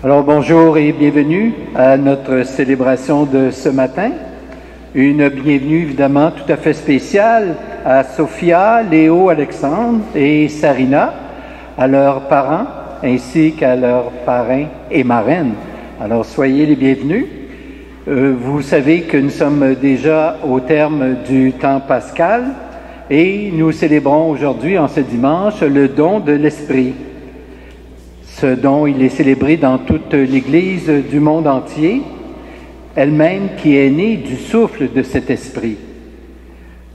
Alors bonjour et bienvenue à notre célébration de ce matin. Une bienvenue évidemment tout à fait spéciale à Sophia, Léo, Alexandre et Sarina, à leurs parents ainsi qu'à leurs parrains et marraines. Alors soyez les bienvenus. Vous savez que nous sommes déjà au terme du temps pascal et nous célébrons aujourd'hui, en ce dimanche, le don de l'Esprit. Ce don, il est célébré dans toute l'Église du monde entier, elle-même qui est née du souffle de cet Esprit.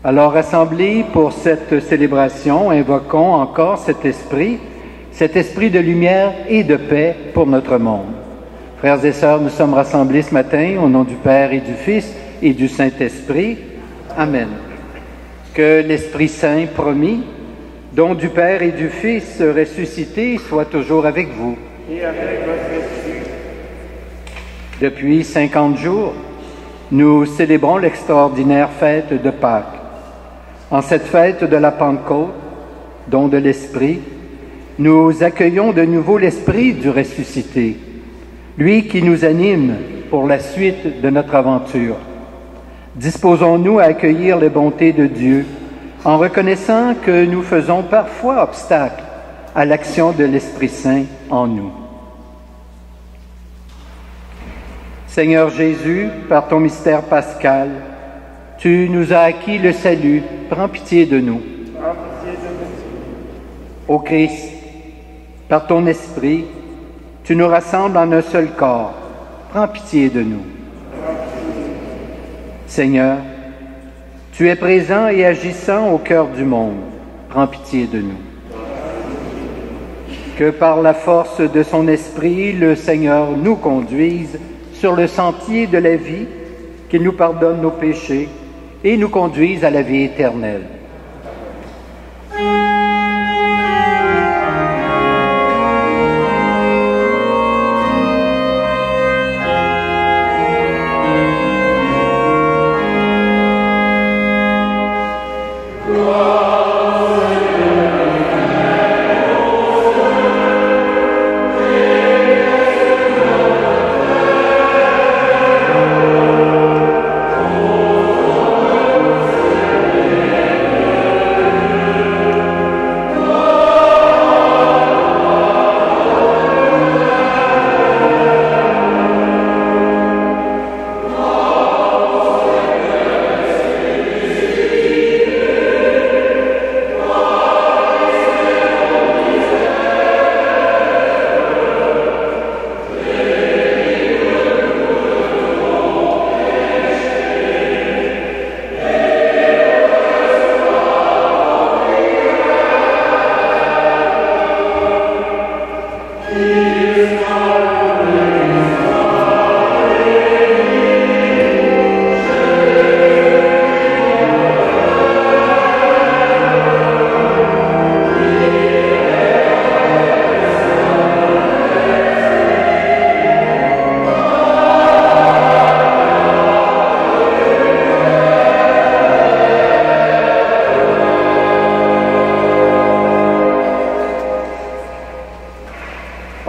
Alors, rassemblés pour cette célébration, invoquons encore cet esprit de lumière et de paix pour notre monde. Frères et sœurs, nous sommes rassemblés ce matin au nom du Père et du Fils et du Saint-Esprit. Amen. Que l'Esprit Saint promis, don du Père et du Fils ressuscité, soit toujours avec vous. Et avec votre esprit. Depuis 50 jours, nous célébrons l'extraordinaire fête de Pâques. En cette fête de la Pentecôte, don de l'Esprit, nous accueillons de nouveau l'Esprit du ressuscité, lui qui nous anime pour la suite de notre aventure. Disposons-nous à accueillir les bontés de Dieu, en reconnaissant que nous faisons parfois obstacle à l'action de l'Esprit Saint en nous. Seigneur Jésus, par ton mystère pascal, tu nous as acquis le salut. Prends pitié de nous. Prends pitié de nous. Ô Christ, par ton Esprit, tu nous rassembles en un seul corps. Prends pitié de nous. Seigneur, tu es présent et agissant au cœur du monde. Prends pitié de nous. Que par la force de son esprit, le Seigneur nous conduise sur le sentier de la vie, qu'il nous pardonne nos péchés et nous conduise à la vie éternelle.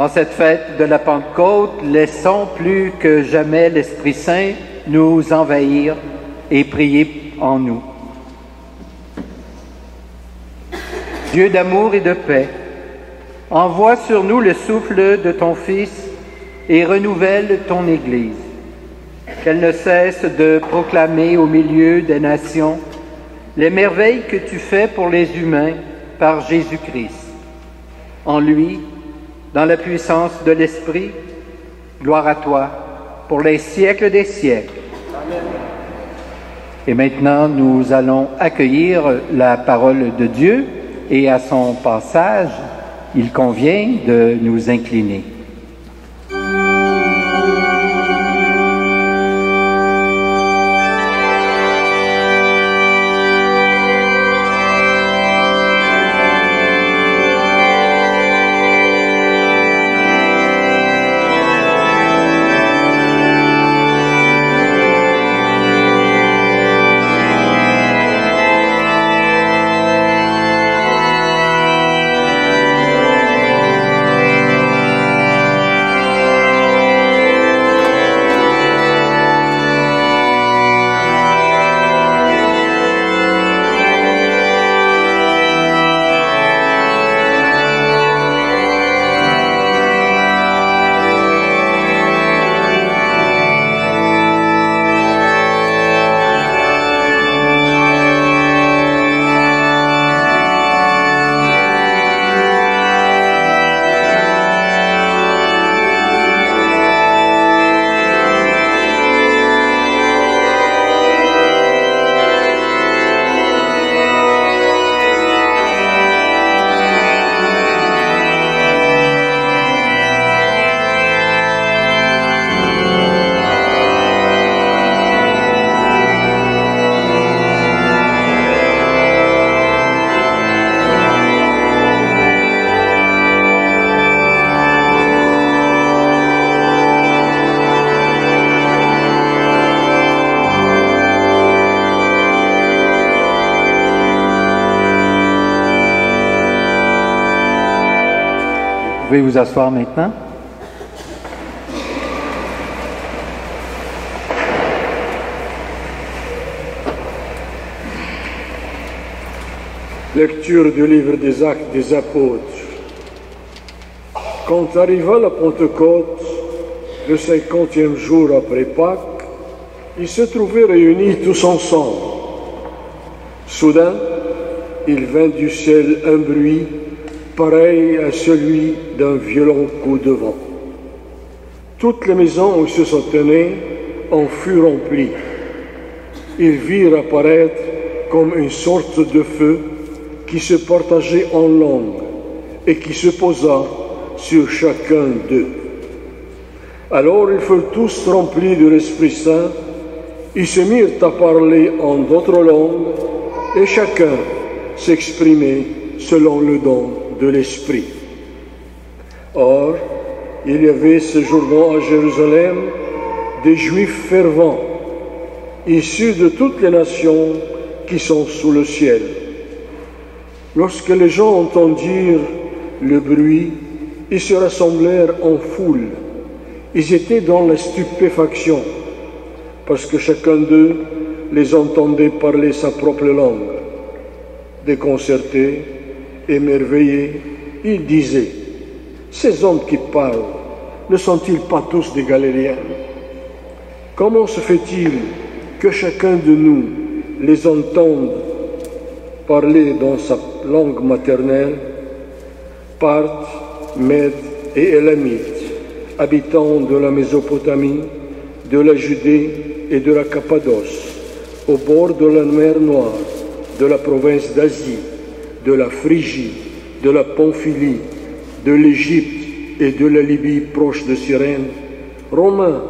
En cette fête de la Pentecôte, laissons plus que jamais l'Esprit Saint nous envahir et prier en nous. Dieu d'amour et de paix, envoie sur nous le souffle de ton Fils et renouvelle ton Église, qu'elle ne cesse de proclamer au milieu des nations les merveilles que tu fais pour les humains par Jésus-Christ. En lui, dans la puissance de l'Esprit, gloire à toi pour les siècles des siècles. Amen. Et maintenant, nous allons accueillir la parole de Dieu et à son passage, il convient de nous incliner. Vous pouvez vous asseoir maintenant. Lecture du livre des Actes des Apôtres. Quand arriva la Pentecôte, le 50e jour après Pâques, ils se trouvaient réunis tous ensemble. Soudain, il vint du ciel un bruit pareil à celui d'un violent coup de vent. Toutes les maisons où se tenaient en furent remplies. Ils virent apparaître comme une sorte de feu qui se partageait en langues et qui se posa sur chacun d'eux. Alors ils furent tous remplis de l'Esprit Saint, ils se mirent à parler en d'autres langues, et chacun s'exprimait selon le don de l'Esprit. Or, il y avait séjournant à Jérusalem des Juifs fervents, issus de toutes les nations qui sont sous le ciel. Lorsque les gens entendirent le bruit, ils se rassemblèrent en foule. Ils étaient dans la stupéfaction, parce que chacun d'eux les entendait parler sa propre langue. Déconcertés, émerveillés, ils disaient: ces hommes qui parlent, ne sont-ils pas tous des Galiléens? Comment se fait-il que chacun de nous les entende parler dans sa langue maternelle? Parthes, Mèdes et Élamites, habitants de la Mésopotamie, de la Judée et de la Cappadoce, au bord de la mer Noire, de la province d'Asie, de la Phrygie, de la Pamphylie, de l'Égypte et de la Libye proche de Cyrène, Romains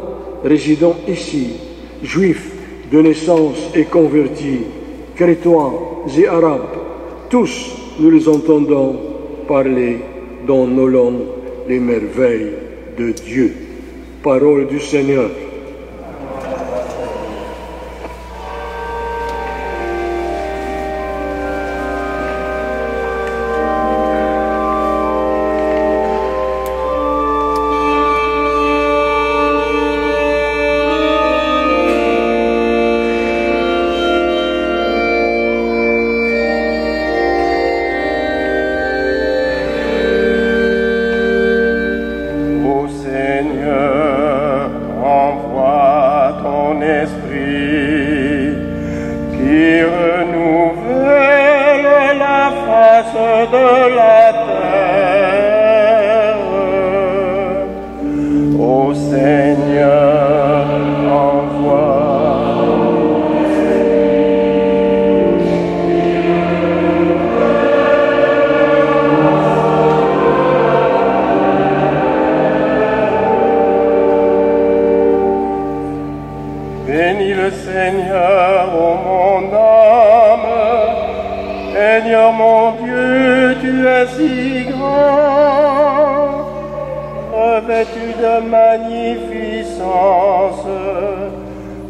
résidant ici, Juifs de naissance et convertis, Crétois et Arabes, tous nous les entendons parler dans nos langues les merveilles de Dieu. Parole du Seigneur. Bénis le Seigneur, ô mon âme. Seigneur mon Dieu, tu es si grand, revêtu de magnificence.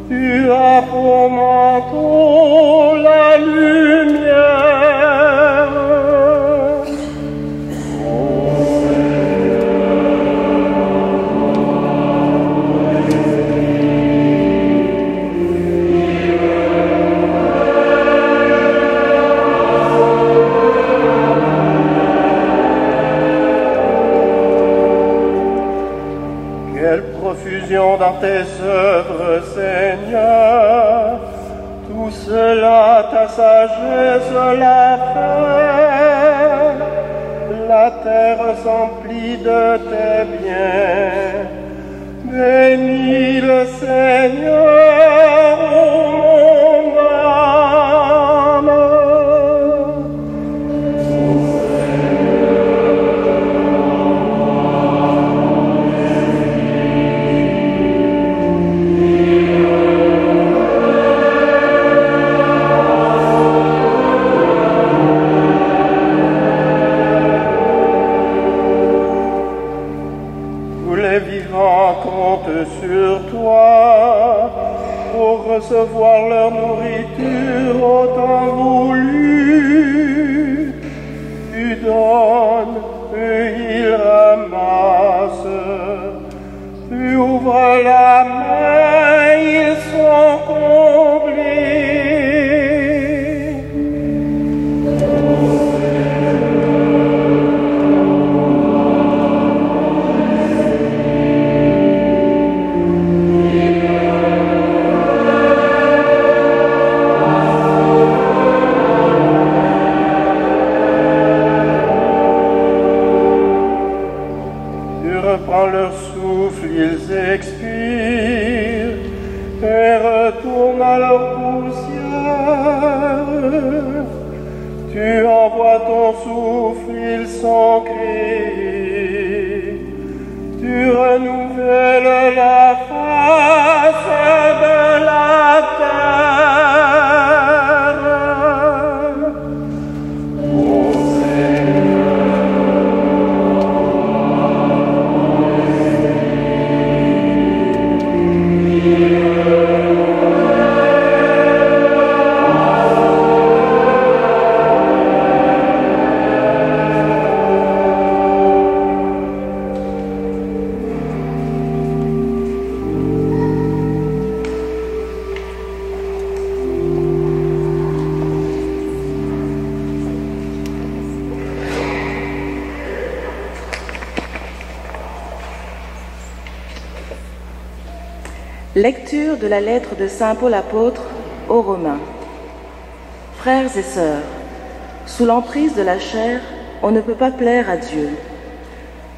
Tu as pour manteau la lumière. Quelle profusion dans tes œuvres, Seigneur, tout cela ta sagesse l'a fait. La terre s'emplit de tes biens. Bénis le Seigneur, ô mon âme. Compte sur toi pour recevoir leur nourriture au temps voulu. Tu donnes, eux ils ramassent. Tu ouvres la main, ils sont comblés. Prends leur souffle, ils expirent et retournent à leur poussière. Tu envoies ton souffle, ils sont créés. Tu tu renouvelles la face de la terre. Ô Lecture de la lettre de Saint Paul apôtre aux Romains. Frères et sœurs, sous l'emprise de la chair, on ne peut pas plaire à Dieu.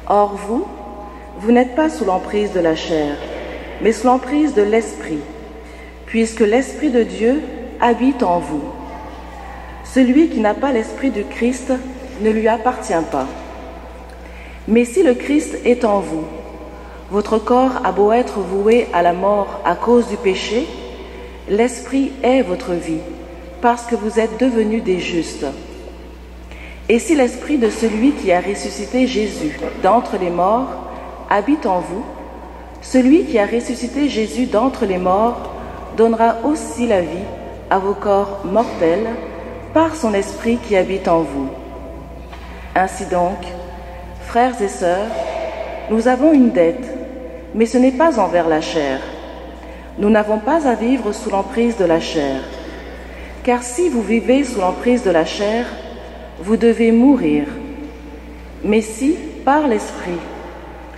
Or vous n'êtes pas sous l'emprise de la chair, mais sous l'emprise de l'Esprit, puisque l'Esprit de Dieu habite en vous. Celui qui n'a pas l'Esprit du Christ ne lui appartient pas. Mais si le Christ est en vous, votre corps a beau être voué à la mort à cause du péché, l'Esprit est votre vie, parce que vous êtes devenus des justes. Et si l'Esprit de celui qui a ressuscité Jésus d'entre les morts habite en vous, celui qui a ressuscité Jésus d'entre les morts donnera aussi la vie à vos corps mortels par son Esprit qui habite en vous. Ainsi donc, frères et sœurs, nous avons une dette, mais ce n'est pas envers la chair. Nous n'avons pas à vivre sous l'emprise de la chair. Car si vous vivez sous l'emprise de la chair, vous devez mourir. Mais si, par l'Esprit,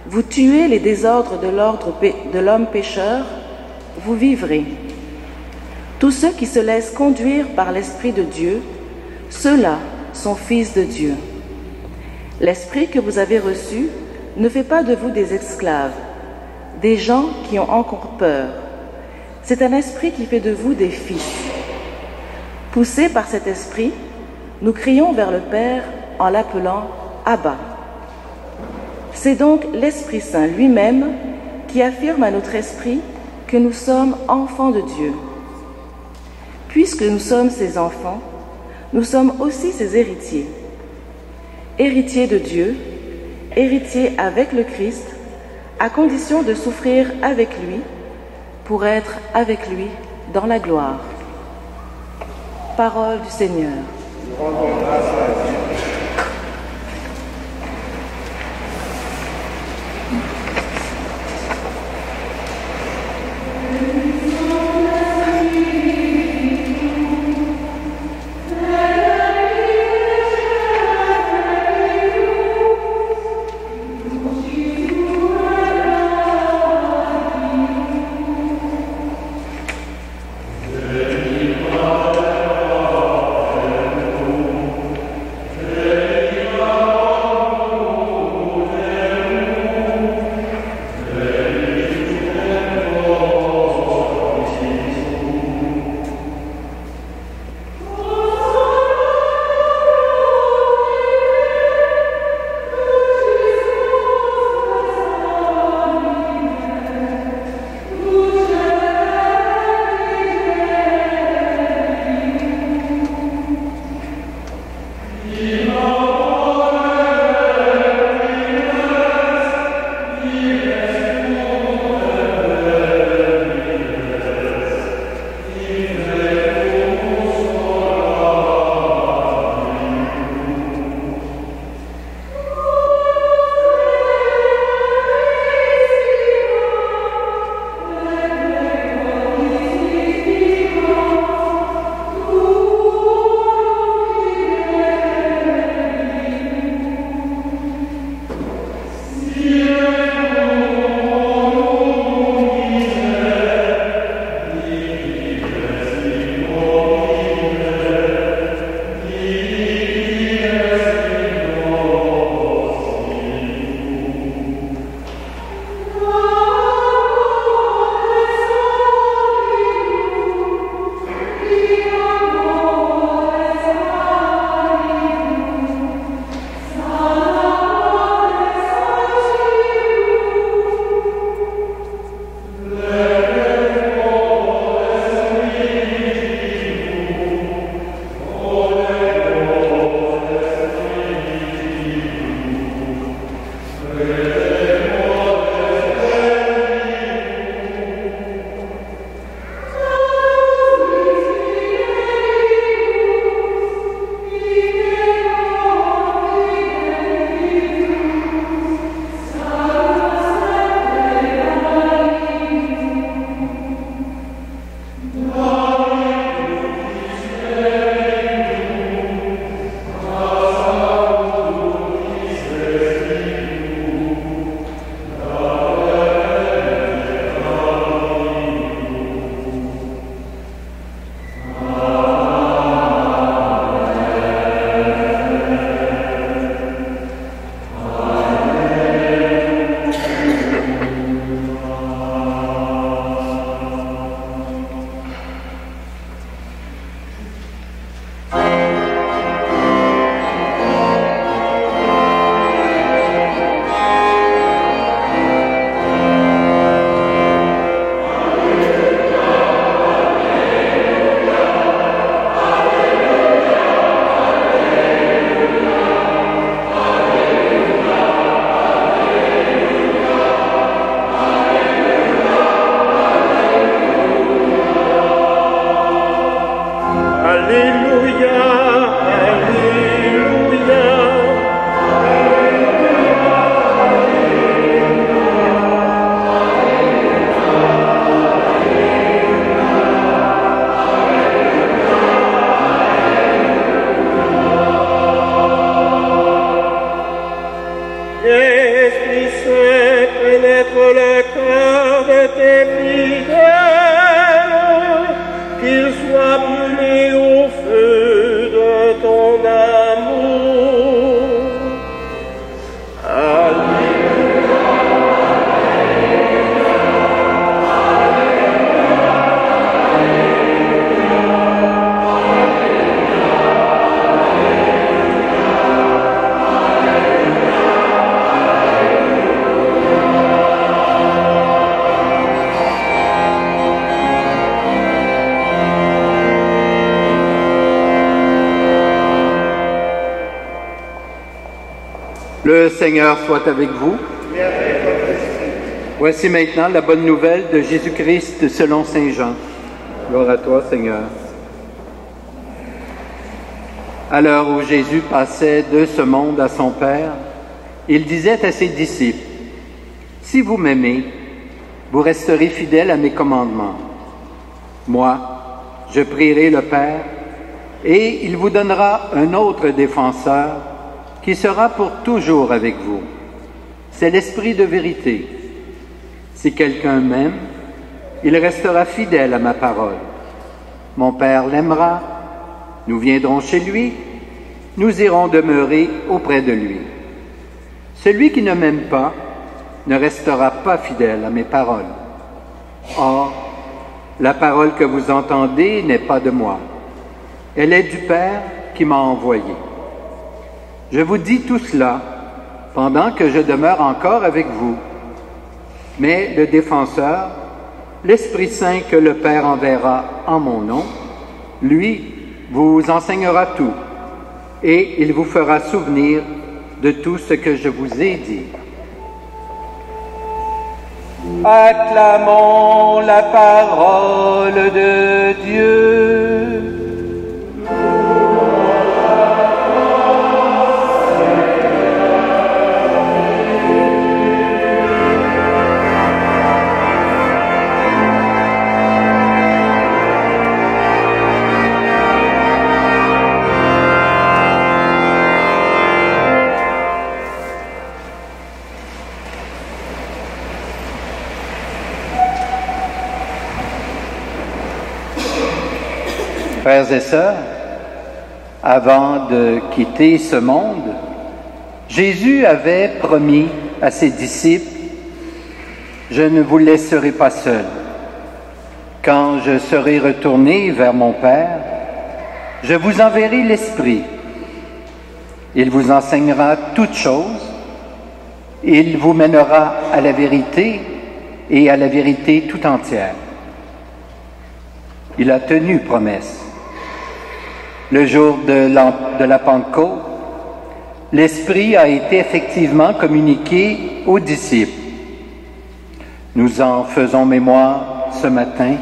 vous tuez les désordres de l'homme pécheur, vous vivrez. Tous ceux qui se laissent conduire par l'Esprit de Dieu, ceux-là sont fils de Dieu. L'Esprit que vous avez reçu ne fait pas de vous des esclaves, des gens qui ont encore peur. C'est un esprit qui fait de vous des fils. Poussés par cet esprit, nous crions vers le Père en l'appelant Abba. C'est donc l'Esprit Saint lui-même qui affirme à notre esprit que nous sommes enfants de Dieu. Puisque nous sommes ses enfants, nous sommes aussi ses héritiers. Héritiers de Dieu, héritiers avec le Christ, à condition de souffrir avec lui, pour être avec lui dans la gloire. Parole du Seigneur. Nous rendons grâce à Dieu. le cœur de tes fidèles, qu'il soit brûlé au feu de ton amour. Alléluia. Le Seigneur soit avec vous. Voici maintenant la bonne nouvelle de Jésus-Christ selon saint Jean. Gloire à toi, Seigneur. À l'heure où Jésus passait de ce monde à son Père, il disait à ses disciples, « Si vous m'aimez, vous resterez fidèles à mes commandements. Moi, je prierai le Père, et il vous donnera un autre défenseur, qui sera pour toujours avec vous. C'est l'Esprit de vérité. Si quelqu'un m'aime, il restera fidèle à ma parole. Mon Père l'aimera, nous viendrons chez lui, nous irons demeurer auprès de lui. Celui qui ne m'aime pas ne restera pas fidèle à mes paroles. Or, la parole que vous entendez n'est pas de moi. Elle est du Père qui m'a envoyé. Je vous dis tout cela pendant que je demeure encore avec vous. Mais le défenseur, l'Esprit Saint que le Père enverra en mon nom, lui vous enseignera tout et il vous fera souvenir de tout ce que je vous ai dit. Acclamons la parole de Dieu. Frères et sœurs, avant de quitter ce monde, Jésus avait promis à ses disciples, « Je ne vous laisserai pas seuls. Quand je serai retourné vers mon Père, je vous enverrai l'Esprit. Il vous enseignera toutes choses, il vous mènera à la vérité et à la vérité tout entière. » Il a tenu promesse. Le jour de la Pentecôte, l'Esprit a été effectivement communiqué aux disciples. Nous en faisons mémoire ce matin,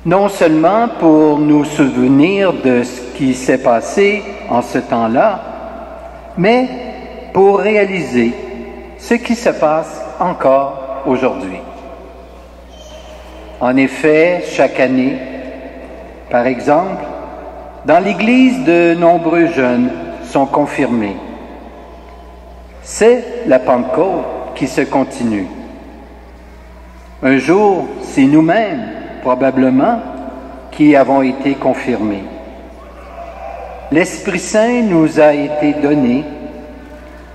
non seulement pour nous souvenir de ce qui s'est passé en ce temps-là, mais pour réaliser ce qui se passe encore aujourd'hui. En effet, chaque année, par exemple, dans l'Église, de nombreux jeunes sont confirmés. C'est la Pentecôte qui se continue. Un jour, c'est nous-mêmes, probablement, qui avons été confirmés. L'Esprit Saint nous a été donné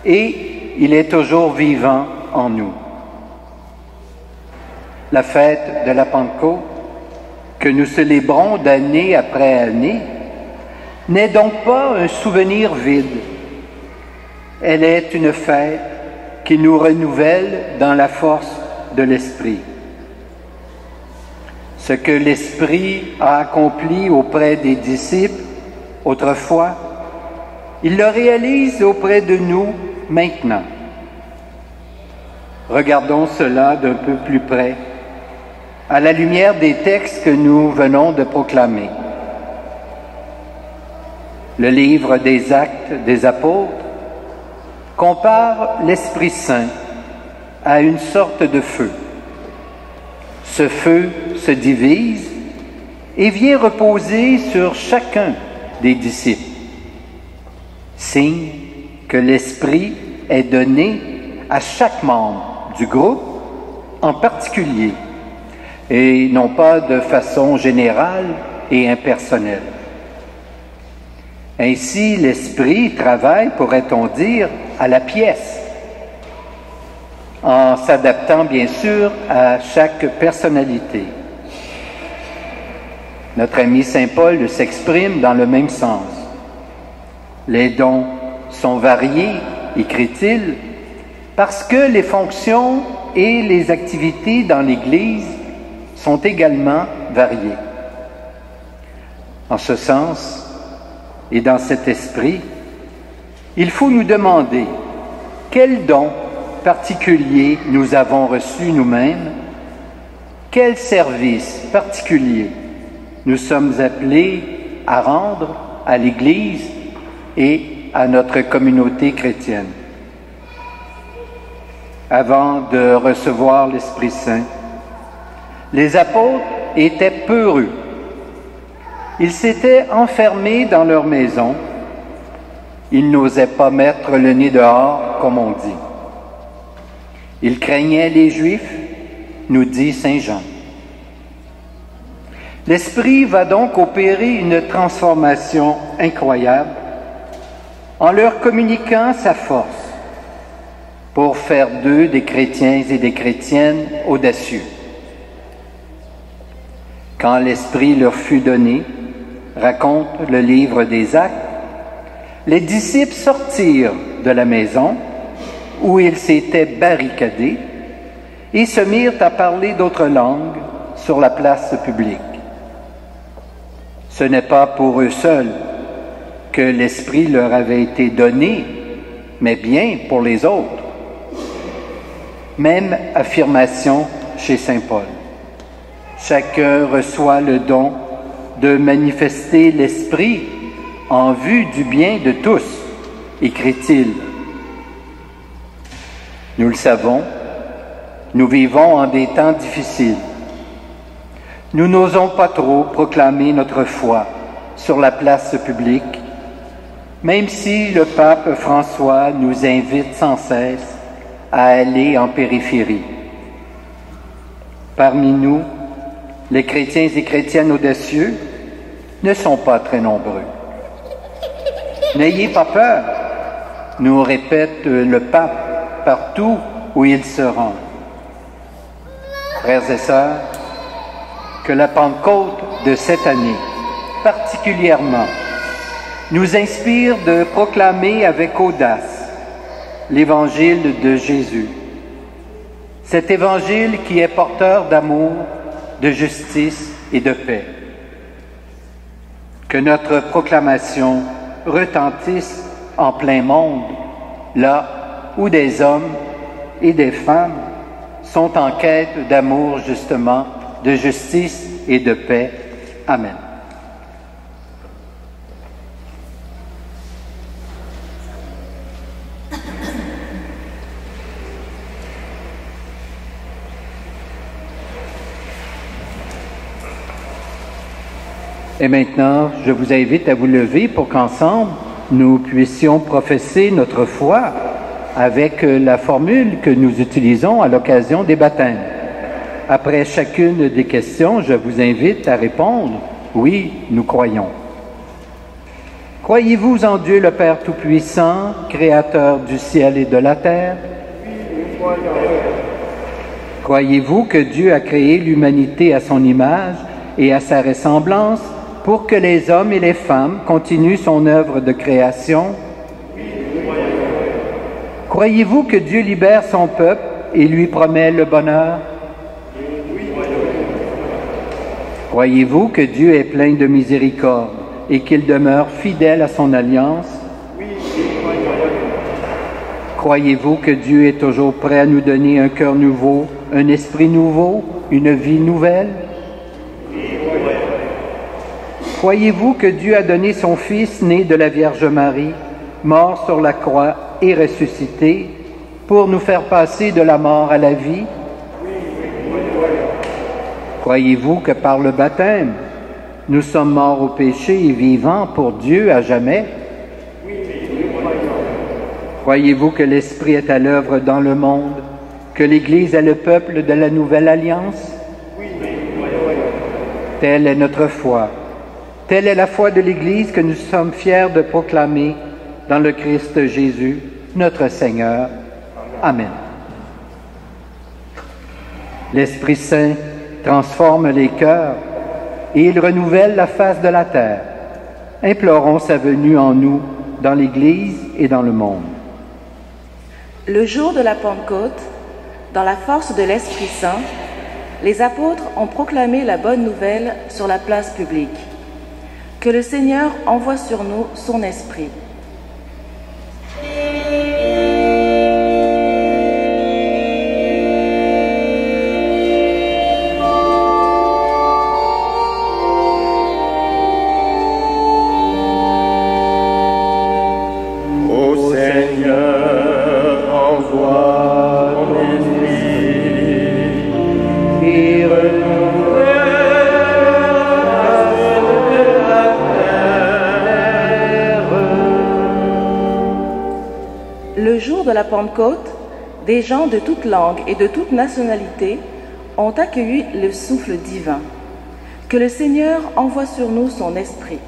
et il est toujours vivant en nous. La fête de la Pentecôte, que nous célébrons d'année après année, n'est donc pas un souvenir vide. Elle est une fête qui nous renouvelle dans la force de l'Esprit. Ce que l'Esprit a accompli auprès des disciples autrefois, il le réalise auprès de nous maintenant. Regardons cela d'un peu plus près, à la lumière des textes que nous venons de proclamer. Le livre des Actes des Apôtres compare l'Esprit Saint à une sorte de feu. Ce feu se divise et vient reposer sur chacun des disciples, signe que l'Esprit est donné à chaque membre du groupe en particulier, et non pas de façon générale et impersonnelle. Ainsi, l'Esprit travaille, pourrait-on dire, à la pièce, en s'adaptant bien sûr à chaque personnalité. Notre ami Saint Paul s'exprime dans le même sens. Les dons sont variés, écrit-il, parce que les fonctions et les activités dans l'Église sont également variées. En ce sens, et dans cet esprit, il faut nous demander quel don particulier nous avons reçu nous-mêmes, quel service particulier nous sommes appelés à rendre à l'Église et à notre communauté chrétienne. Avant de recevoir l'Esprit Saint, les apôtres étaient peureux. Ils s'étaient enfermés dans leur maison. Ils n'osaient pas mettre le nez dehors, comme on dit. Ils craignaient les Juifs, nous dit Saint Jean. L'Esprit va donc opérer une transformation incroyable en leur communiquant sa force pour faire d'eux des chrétiens et des chrétiennes audacieux. Quand l'Esprit leur fut donné, raconte le livre des Actes, les disciples sortirent de la maison où ils s'étaient barricadés et se mirent à parler d'autres langues sur la place publique. Ce n'est pas pour eux seuls que l'Esprit leur avait été donné, mais bien pour les autres. Même affirmation chez Saint Paul. Chacun reçoit le don de manifester l'Esprit en vue du bien de tous, écrit-il. Nous le savons, nous vivons en des temps difficiles. Nous n'osons pas trop proclamer notre foi sur la place publique, même si le pape François nous invite sans cesse à aller en périphérie. Parmi nous, les chrétiens et chrétiennes audacieux ne sont pas très nombreux. N'ayez pas peur, nous répète le pape partout où il se rend. Frères et sœurs, que la Pentecôte de cette année, particulièrement, nous inspire de proclamer avec audace l'Évangile de Jésus. Cet Évangile qui est porteur d'amour, de justice et de paix. Que notre proclamation retentisse en plein monde, là où des hommes et des femmes sont en quête d'amour justement, de justice et de paix. Amen. Et maintenant, je vous invite à vous lever pour qu'ensemble, nous puissions professer notre foi avec la formule que nous utilisons à l'occasion des baptêmes. Après chacune des questions, je vous invite à répondre « Oui, nous croyons ». Croyez-vous en Dieu le Père Tout-Puissant, Créateur du ciel et de la terre? Croyez-vous que Dieu a créé l'humanité à son image et à sa ressemblance pour que les hommes et les femmes continuent son œuvre de création? Croyez-vous que Dieu libère son peuple et lui promet le bonheur? Croyez-vous que Dieu est plein de miséricorde et qu'il demeure fidèle à son alliance? Croyez-vous que Dieu est toujours prêt à nous donner un cœur nouveau, un esprit nouveau, une vie nouvelle? Croyez-vous que Dieu a donné son Fils né de la Vierge Marie, mort sur la croix et ressuscité, pour nous faire passer de la mort à la vie? Croyez-vous que par le baptême, nous sommes morts au péché et vivants pour Dieu à jamais? Croyez-vous que l'Esprit est à l'œuvre dans le monde que l'Église est le peuple de la nouvelle alliance? Telle est notre foi. Telle est la foi de l'Église que nous sommes fiers de proclamer dans le Christ Jésus, notre Seigneur. Amen. L'Esprit Saint transforme les cœurs et il renouvelle la face de la terre. Implorons sa venue en nous, dans l'Église et dans le monde. Le jour de la Pentecôte, dans la force de l'Esprit Saint, les apôtres ont proclamé la bonne nouvelle sur la place publique. Que le Seigneur envoie sur nous son Esprit. Le jour de la Pentecôte, des gens de toute langue et de toute nationalité ont accueilli le souffle divin. Que le Seigneur envoie sur nous son Esprit.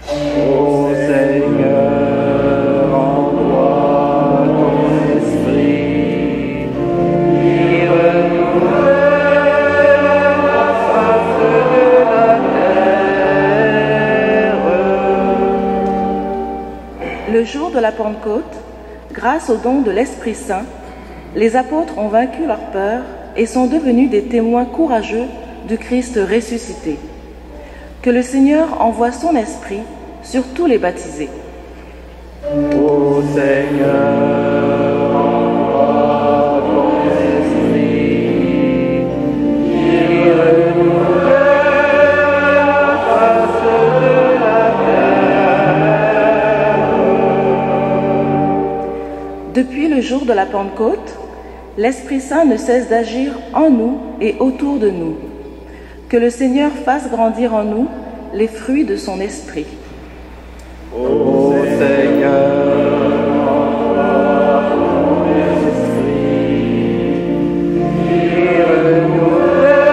Ô Seigneur, envoie ton Esprit, qui renouvelle la face de la terre. Le jour de la Pentecôte, grâce au don de l'Esprit Saint, les apôtres ont vaincu leur peur et sont devenus des témoins courageux du Christ ressuscité. Que le Seigneur envoie son Esprit sur tous les baptisés. Ô Seigneur, envoie ton Esprit, qui renouvelle la face de la terre. Depuis le jour de la Pentecôte, l'Esprit Saint ne cesse d'agir en nous et autour de nous. Que le Seigneur fasse grandir en nous les fruits de son Esprit. Ô Seigneur, envoie ton Esprit, qui renouvelle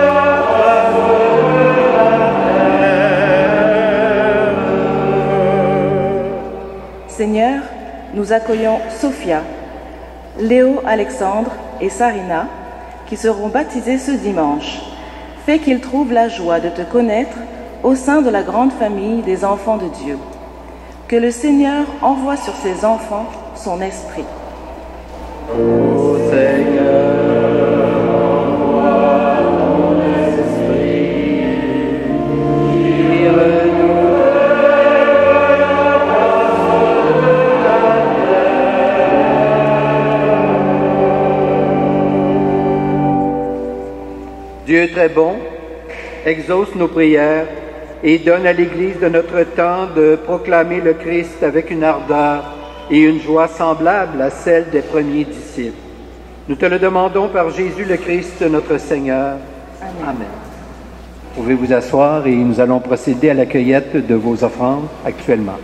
la face de la terre. Seigneur, nous accueillons Sophia, Léo, Alexandre et Sarina qui seront baptisés ce dimanche. Fais qu'ils trouvent la joie de te connaître au sein de la grande famille des enfants de Dieu. Que le Seigneur envoie sur ses enfants son Esprit. Ô Seigneur, envoie ton Esprit, qui renouvelle la face de la terre. Dieu très bon, exauce nos prières et donne à l'Église de notre temps de proclamer le Christ avec une ardeur et une joie semblable à celle des premiers disciples. Nous te le demandons par Jésus le Christ, notre Seigneur. Amen. Vous pouvez vous asseoir et nous allons procéder à la cueillette de vos offrandes actuellement.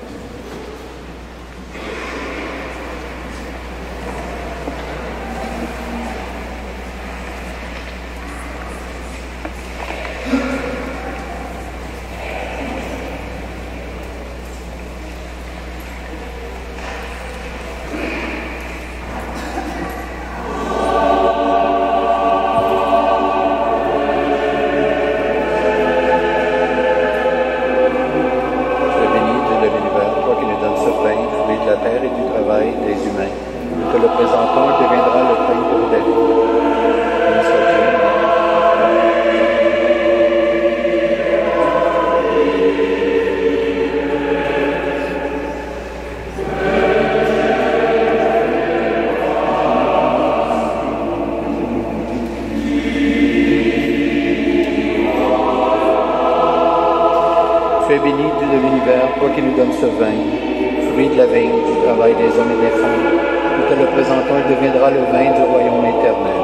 Tu es béni, Dieu de l'univers, toi qui nous donnes ce vin, fruit de la vigne, du travail des hommes et des femmes. Nous te le présentons, il deviendra le vin du royaume éternel.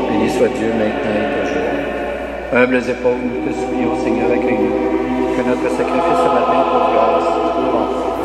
Béni soit Dieu maintenant et toujours. Humbles et pauvres, nous te supplions, Seigneur, accueille-nous. Que notre sacrifice ce matin pour grâce, pour enfant.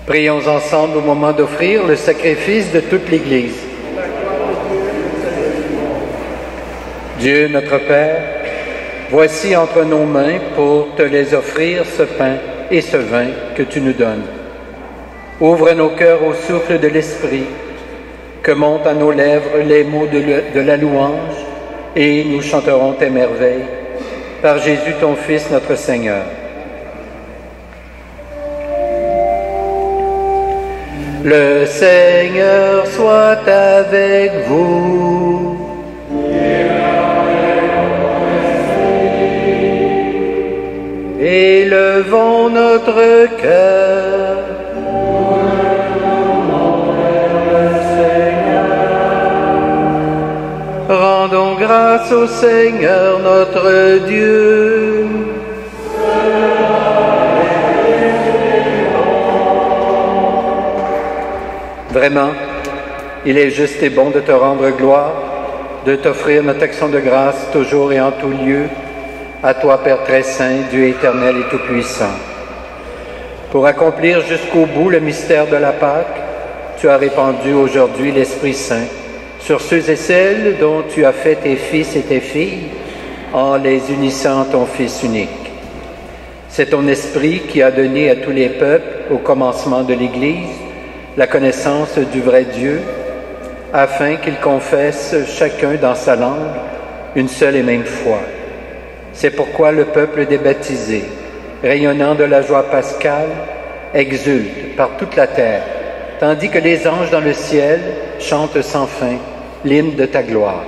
Prions ensemble au moment d'offrir le sacrifice de toute l'Église. Dieu notre Père, voici entre nos mains pour te les offrir ce pain et ce vin que tu nous donnes. Ouvre nos cœurs au souffle de l'Esprit, que montent à nos lèvres les mots de la louange, et nous chanterons tes merveilles, par Jésus ton Fils notre Seigneur. Le Seigneur soit avec vous. Élevons notre cœur. Rendons grâce au Seigneur notre Dieu. Vraiment, il est juste et bon de te rendre gloire, de t'offrir notre action de grâce toujours et en tout lieu, à toi, Père très saint, Dieu éternel et tout-puissant. Pour accomplir jusqu'au bout le mystère de la Pâque, tu as répandu aujourd'hui l'Esprit Saint sur ceux et celles dont tu as fait tes fils et tes filles, en les unissant en ton Fils unique. C'est ton Esprit qui a donné à tous les peuples, au commencement de l'Église, la connaissance du vrai Dieu, afin qu'ils confessent chacun dans sa langue une seule et même foi. C'est pourquoi le peuple des baptisés, rayonnant de la joie pascale, exulte par toute la terre, tandis que les anges dans le ciel chantent sans fin l'hymne de ta gloire.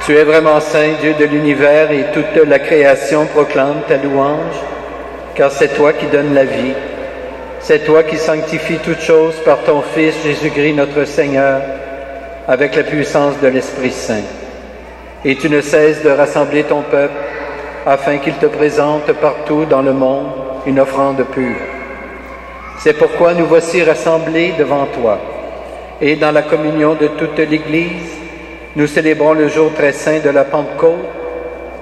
Tu es vraiment saint, Dieu de l'univers, et toute la création proclame ta louange, car c'est toi qui donnes la vie. C'est toi qui sanctifies toutes choses par ton Fils Jésus-Christ notre Seigneur, avec la puissance de l'Esprit Saint. Et tu ne cesses de rassembler ton peuple, afin qu'il te présente partout dans le monde une offrande pure. C'est pourquoi nous voici rassemblés devant toi, et dans la communion de toute l'Église, nous célébrons le jour très saint de la Pentecôte,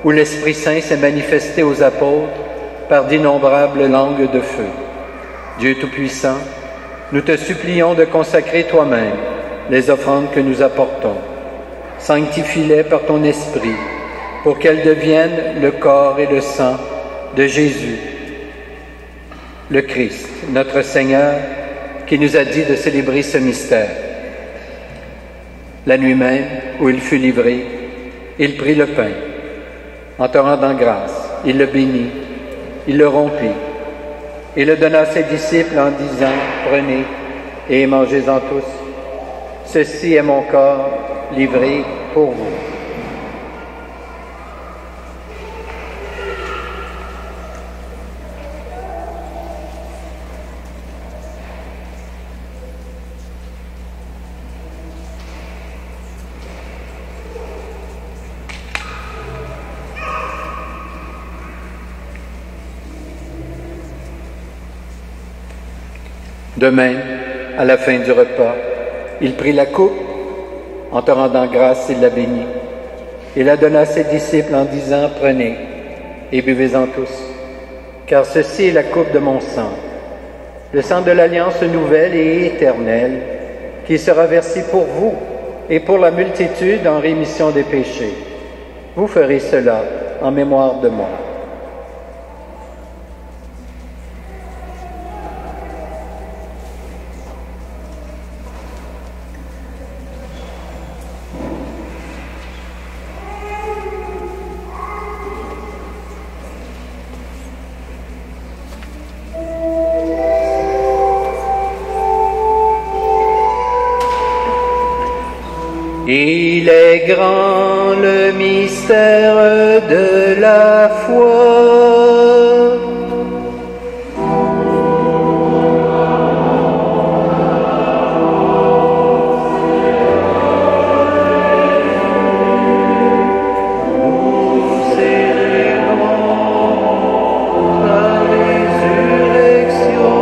où l'Esprit Saint s'est manifesté aux apôtres par d'innombrables langues de feu. Dieu Tout-Puissant, nous te supplions de consacrer toi-même les offrandes que nous apportons. Sanctifie-les par ton Esprit, pour qu'elles deviennent le corps et le sang de Jésus, le Christ, notre Seigneur, qui nous a dit de célébrer ce mystère. La nuit même où il fut livré, il prit le pain. En te rendant grâce, il le bénit, il le rompit et le donna à ses disciples en disant, « Prenez et mangez-en tous. Ceci est mon corps livré pour vous. » De même, à la fin du repas, il prit la coupe, en te rendant grâce, il la bénit, et la donna à ses disciples en disant, « Prenez et buvez-en tous, car ceci est la coupe de mon sang, le sang de l'alliance nouvelle et éternelle, qui sera versé pour vous et pour la multitude en rémission des péchés. Vous ferez cela en mémoire de moi. » Il est grand le mystère de la foi. Nous célébrons ta résurrection.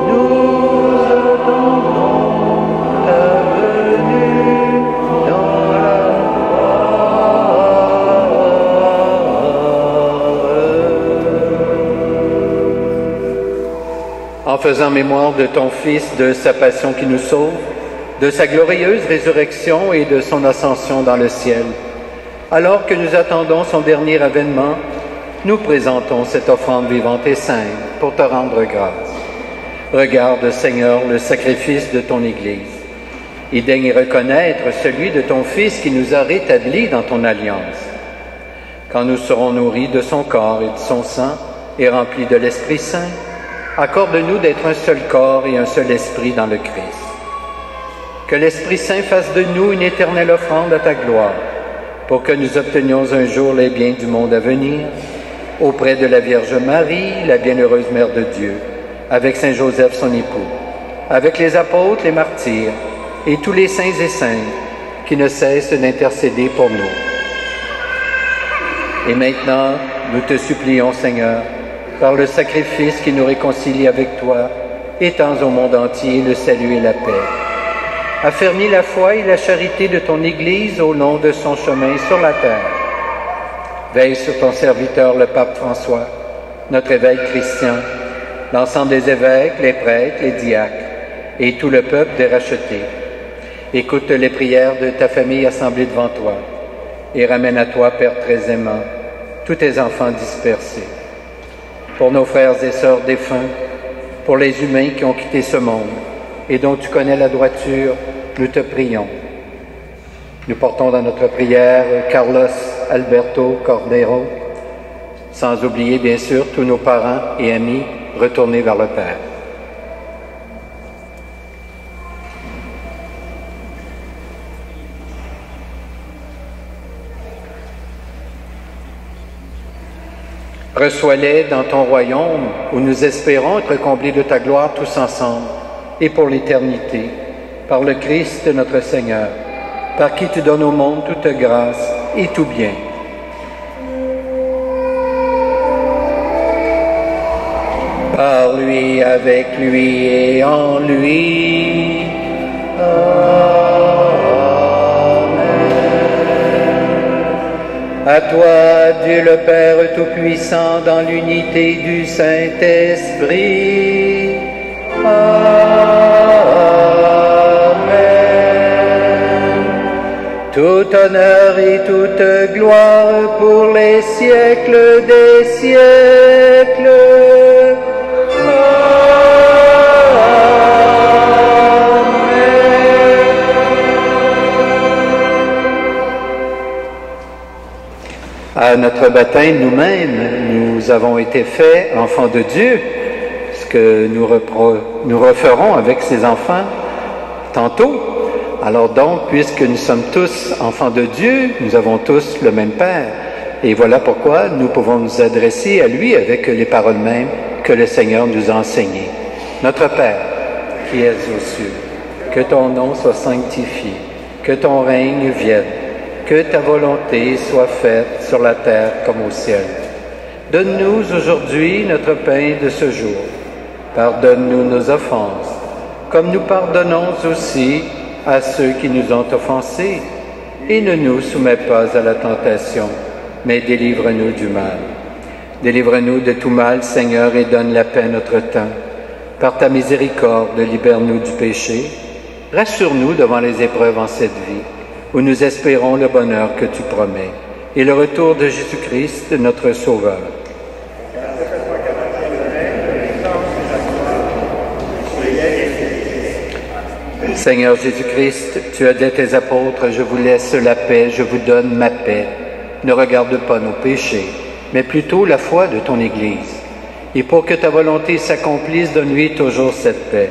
Nous attendons ta venue dans la En faisant mémoire de ton Fils, de sa passion qui nous sauve, de sa glorieuse résurrection et de son ascension dans le ciel, alors que nous attendons son dernier avènement, nous présentons cette offrande vivante et sainte pour te rendre grâce. Regarde, Seigneur, le sacrifice de ton Église et daigne y reconnaître celui de ton Fils qui nous a rétablis dans ton alliance. Quand nous serons nourris de son corps et de son sang et remplis de l'Esprit Saint, accorde-nous d'être un seul corps et un seul esprit dans le Christ. Que l'Esprit Saint fasse de nous une éternelle offrande à ta gloire, pour que nous obtenions un jour les biens du monde à venir, auprès de la Vierge Marie, la bienheureuse Mère de Dieu, avec Saint Joseph son époux, avec les apôtres, les martyrs, et tous les saints et saintes qui ne cessent d'intercéder pour nous. Et maintenant, nous te supplions, Seigneur, par le sacrifice qui nous réconcilie avec toi, étends au monde entier le salut et la paix. Affermis la foi et la charité de ton Église au long de son chemin sur la terre. Veille sur ton serviteur, le pape François, notre évêque Christian, l'ensemble des évêques, les prêtres, les diacres et tout le peuple des rachetés. Écoute les prières de ta famille assemblée devant toi et ramène à toi, Père très aimant, tous tes enfants dispersés. Pour nos frères et sœurs défunts, pour les humains qui ont quitté ce monde et dont tu connais la droiture, nous te prions. Nous portons dans notre prière Carlos Alberto Cordero, sans oublier bien sûr tous nos parents et amis retournés vers le Père. Reçois-les dans ton royaume où nous espérons être comblés de ta gloire tous ensemble et pour l'éternité, par le Christ notre Seigneur, par qui tu donnes au monde toute grâce et tout bien. Par lui, avec lui et en lui. À toi, Dieu le Père Tout-Puissant, dans l'unité du Saint-Esprit. Amen. Tout honneur et toute gloire pour les siècles des siècles. À notre baptême, nous-mêmes, nous avons été faits enfants de Dieu, ce que nous referons avec ces enfants tantôt. Alors donc, puisque nous sommes tous enfants de Dieu, nous avons tous le même Père. Et voilà pourquoi nous pouvons nous adresser à lui avec les paroles mêmes que le Seigneur nous a enseignées. Notre Père, qui es aux cieux, que ton nom soit sanctifié, que ton règne vienne, que ta volonté soit faite sur la terre comme au ciel. Donne-nous aujourd'hui notre pain de ce jour. Pardonne-nous nos offenses, comme nous pardonnons aussi à ceux qui nous ont offensés. Et ne nous soumets pas à la tentation, mais délivre-nous du mal. Délivre-nous de tout mal, Seigneur, et donne la paix à notre temps. Par ta miséricorde, libère-nous du péché. Rassure-nous devant les épreuves en cette vie, où nous espérons le bonheur que tu promets, et le retour de Jésus-Christ, notre Sauveur. Seigneur Jésus-Christ, tu as dit à tes apôtres, je vous laisse la paix, je vous donne ma paix. Ne regarde pas nos péchés, mais plutôt la foi de ton Église. Et pour que ta volonté s'accomplisse, donne-lui toujours cette paix,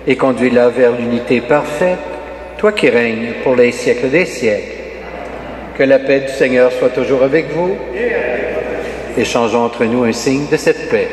et conduis-la vers l'unité parfaite, toi qui règnes pour les siècles des siècles. Que la paix du Seigneur soit toujours avec vous. Échangeons entre nous un signe de cette paix.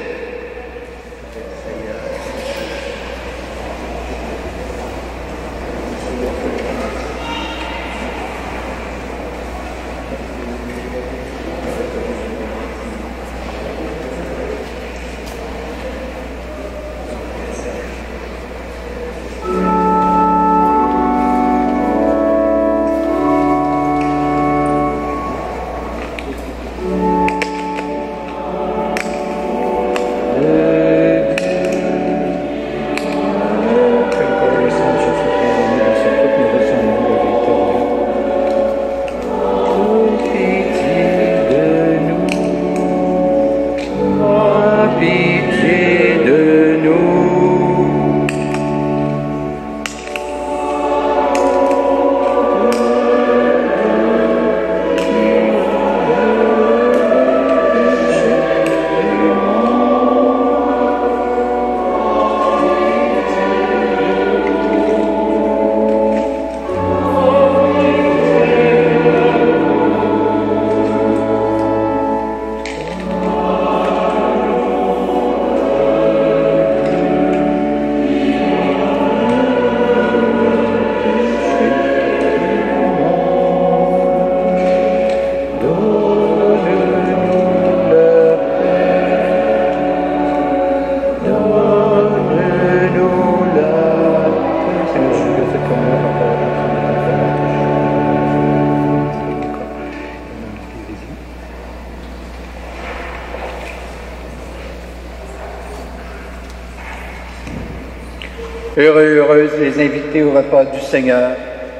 Heureux, heureuses les invités au repas du Seigneur.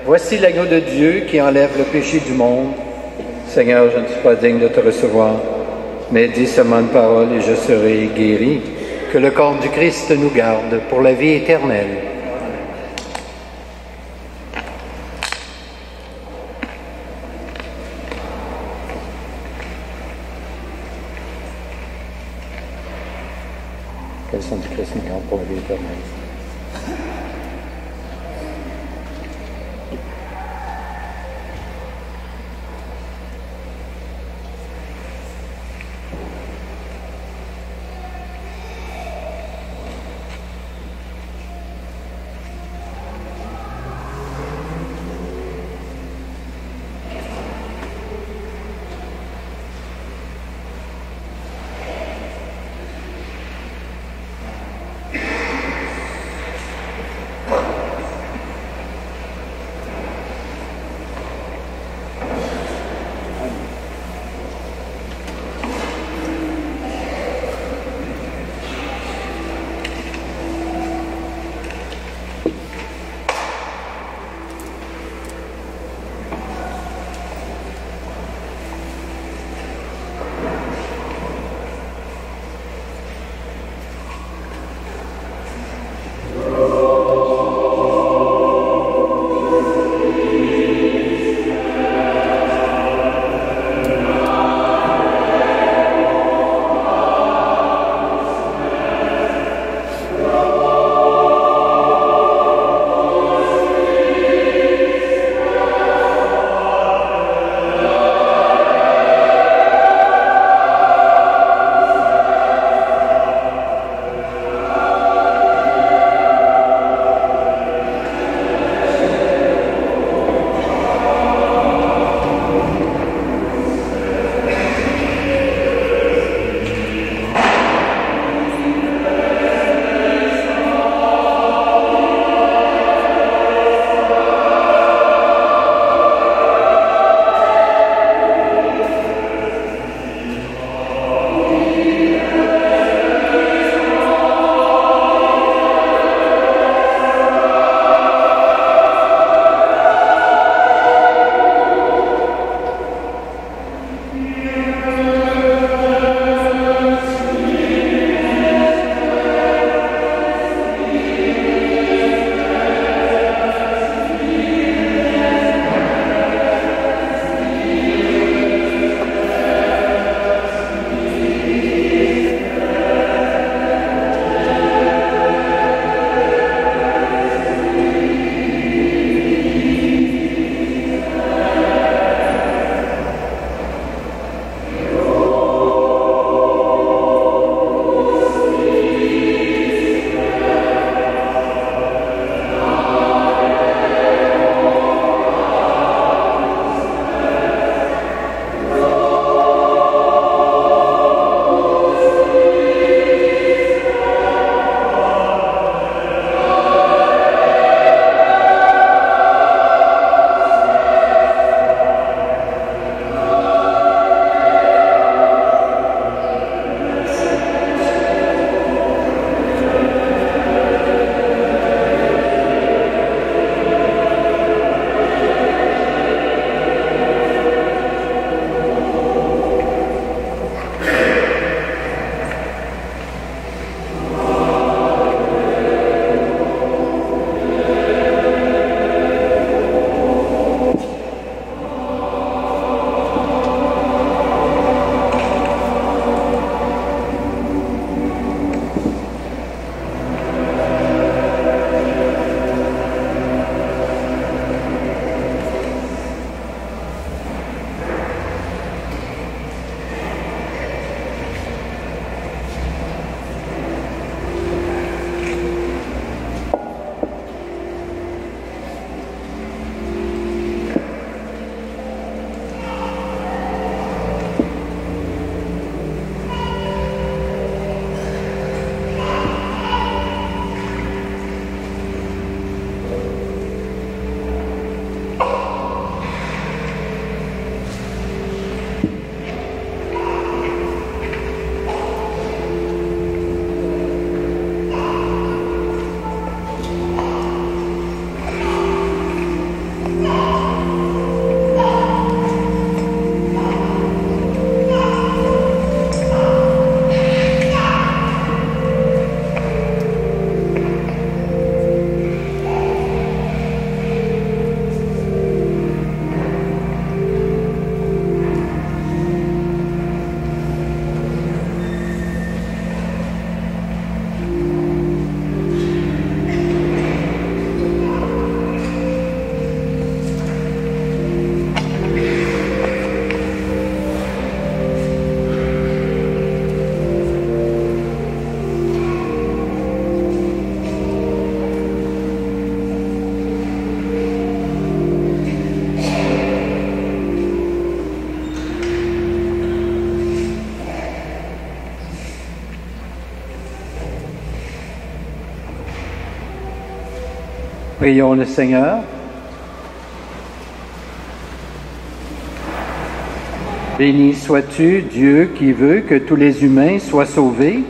Voici l'agneau de Dieu qui enlève le péché du monde. Seigneur, je ne suis pas digne de te recevoir, mais dis seulement une parole et je serai guéri. Que le corps du Christ nous garde pour la vie éternelle. Que le sang du Christ nous garde pour la vie éternelle. Prions le Seigneur. Béni sois-tu, Dieu, qui veut que tous les humains soient sauvés.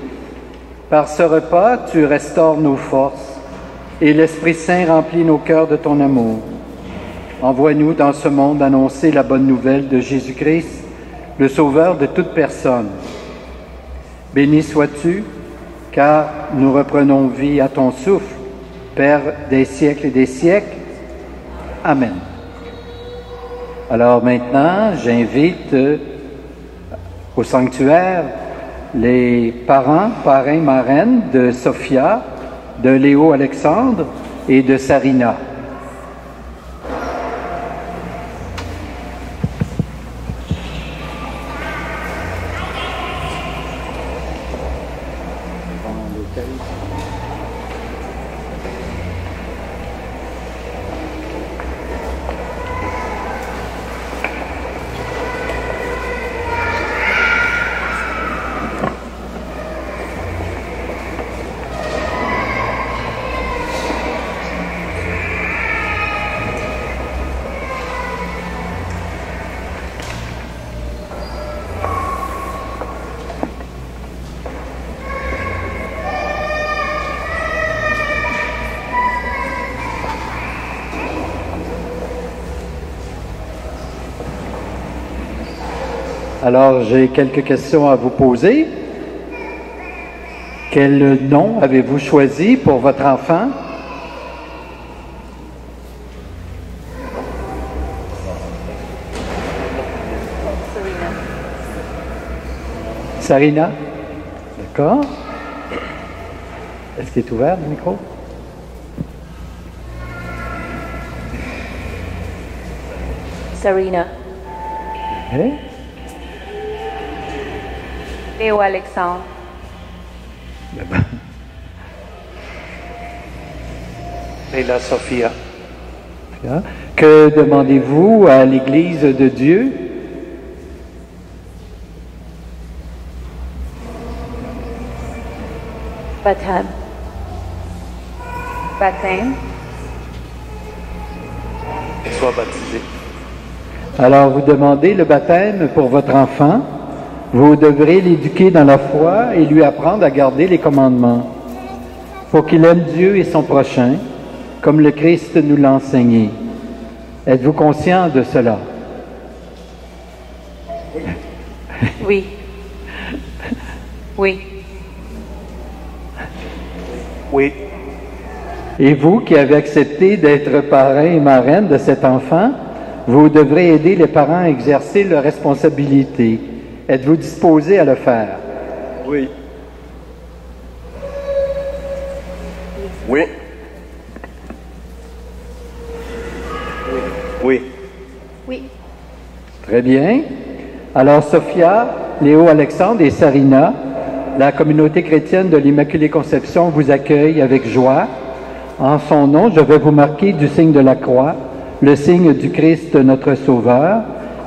Par ce repas, tu restaures nos forces et l'Esprit Saint remplit nos cœurs de ton amour. Envoie-nous dans ce monde annoncer la bonne nouvelle de Jésus-Christ, le Sauveur de toute personne. Béni sois-tu, car nous reprenons vie à ton souffle, Père des siècles et des siècles. Amen. Alors maintenant, j'invite au sanctuaire les parents, parrains, marraines de Sophia, de Léo Alexandre et de Sarina. Alors, j'ai quelques questions à vous poser. Quel nom avez-vous choisi pour votre enfant? Sarina. D'accord. Est-ce qu'il est ouvert, le micro? Sarina. Okay. Léo Alexandre. Et la Sophia. Que demandez-vous à l'Église de Dieu? Baptême. Baptême. Qu'il soit baptisé. Alors, vous demandez le baptême pour votre enfant. Vous devrez l'éduquer dans la foi et lui apprendre à garder les commandements, pour qu'il aime Dieu et son prochain, comme le Christ nous l'a enseigné. Êtes-vous conscient de cela? Oui. Oui. Oui. Et vous qui avez accepté d'être parrain et marraine de cet enfant, vous devrez aider les parents à exercer leurs responsabilités. Êtes-vous disposé à le faire? Oui. Oui. Oui. Oui. Très bien. Alors, Sophia, Léo Alexandre et Sarina, la communauté chrétienne de l'Immaculée Conception vous accueille avec joie. En son nom, je vais vous marquer du signe de la croix, le signe du Christ notre Sauveur.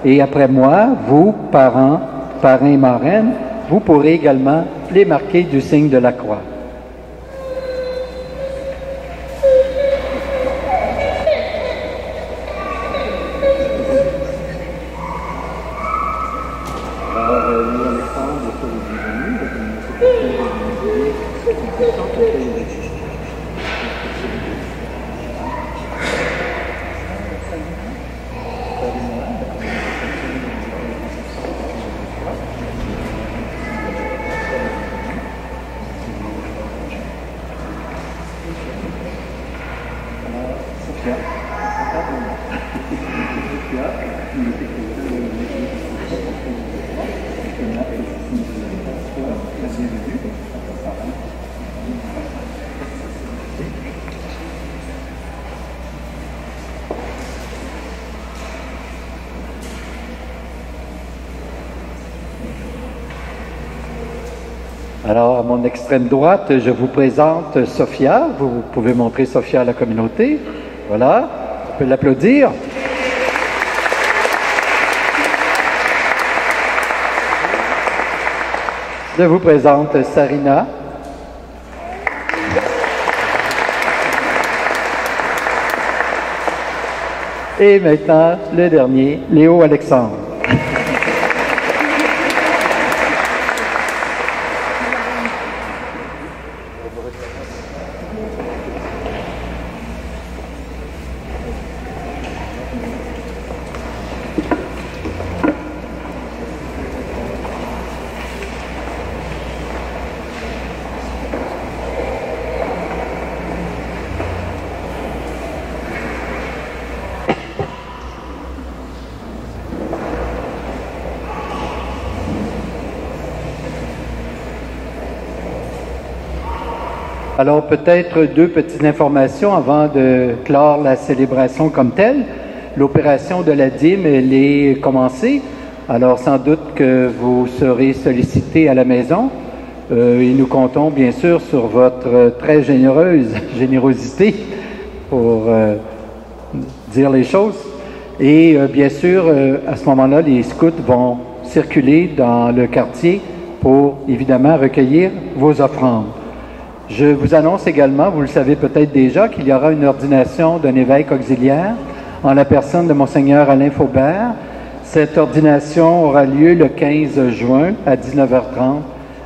Et après moi, vous, parents, parrains, marraines, vous pourrez également les marquer du signe de la croix. Alors, à mon extrême droite, je vous présente Sophia. Vous pouvez montrer Sophia à la communauté. Voilà, on peut l'applaudir. Je vous présente Sarina. Et maintenant, le dernier, Léo Alexandre. Alors peut-être deux petites informations avant de clore la célébration comme telle. L'opération de la dîme, elle est commencée. Alors sans doute que vous serez sollicité à la maison. Et nous comptons bien sûr sur votre très générosité pour dire les choses. Et bien sûr, à ce moment-là, les scouts vont circuler dans le quartier pour évidemment recueillir vos offrandes. Je vous annonce également, vous le savez peut-être déjà, qu'il y aura une ordination d'un évêque auxiliaire en la personne de Monseigneur Alain Faubert. Cette ordination aura lieu le 15 juin à 19h30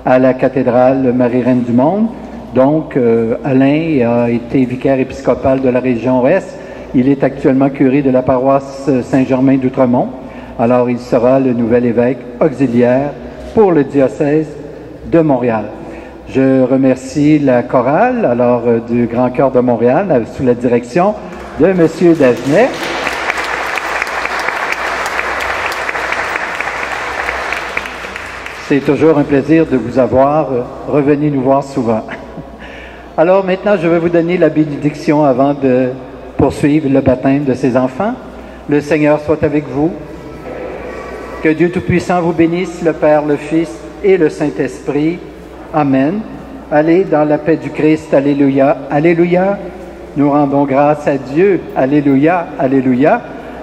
à la cathédrale Marie-Reine du Monde. Donc, Alain a été vicaire épiscopal de la région Ouest. Il est actuellement curé de la paroisse Saint-Germain d'Outremont. Alors, il sera le nouvel évêque auxiliaire pour le diocèse de Montréal. Je remercie la chorale, alors du Grand Chœur de Montréal, sous la direction de M. Dagenet. C'est toujours un plaisir de vous avoir. Revenez nous voir souvent. Alors maintenant, je vais vous donner la bénédiction avant de poursuivre le baptême de ces enfants. Le Seigneur soit avec vous. Que Dieu Tout-Puissant vous bénisse, le Père, le Fils et le Saint-Esprit. Amen. Allez dans la paix du Christ. Alléluia. Alléluia. Nous rendons grâce à Dieu. Alléluia. Alléluia.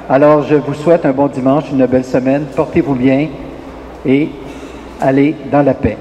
Alors, je vous souhaite un bon dimanche, une belle semaine. Portez-vous bien et allez dans la paix.